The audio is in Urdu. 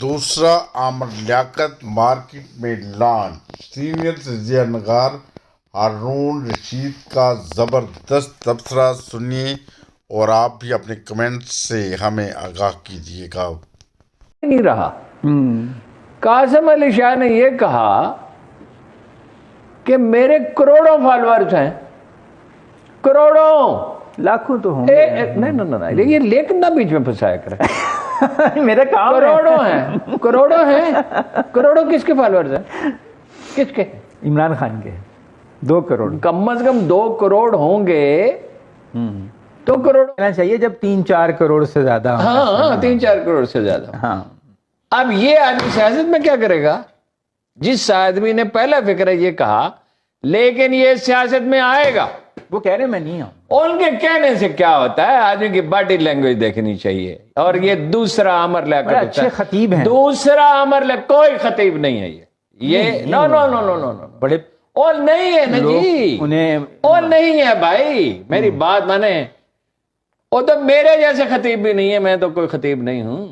دوسرا عامر لیاقت مارکیٹ میں لانچ، سینئر تجزیہ نگار ہارون رشید کا زبردست تبصرہ سنیے اور آپ بھی اپنے کمنٹ سے ہمیں آگاہ کیجیے گا۔ نہیں رہا۔ قاسم علی شاہ نے یہ کہا کہ میرے کروڑوں فالورز ہیں، کروڑوں، لاکھوں تو ہوں گے۔ نہیں یہ لیکن نہ بیچ میں پھنسایا کرے۔ میرا کام کروڑوں ہیں، کروڑوں ہیں، کروڑوں کس کے فالورز ہیں؟ کس کے؟ عمران خان کے 2 کروڑ کم از کم 2 کروڑ ہوں گے، 2 کروڑ کہنا چاہیے جب 3-4 کروڑ سے زیادہ۔ ہاں 3-4 کروڑ سے زیادہ۔ ہاں اب یہ آدمی سیاست میں کیا کرے گا؟ جس آدمی نے پہلا فکر یہ کہا لیکن یہ سیاست میں آئے گا، وہ کہہ رہے میں نہیں ہوں۔ ان کے کہنے سے کیا ہوتا ہے؟ آدمی کی باڈی لینگویج دیکھنی چاہیے۔ اور یہ دوسرا عامر لیاقت، اچھے خطیب ہیں، دوسرا عامر لیاقت، کوئی خطیب نہیں ہے یہ نو نو نو نو نو بڑے اور نہیں ہے نا جی، انہیں اور نہیں ہے بھائی، میری بات مانے، وہ تو میرے جیسے خطیب بھی نہیں ہے، میں تو کوئی خطیب نہیں ہوں۔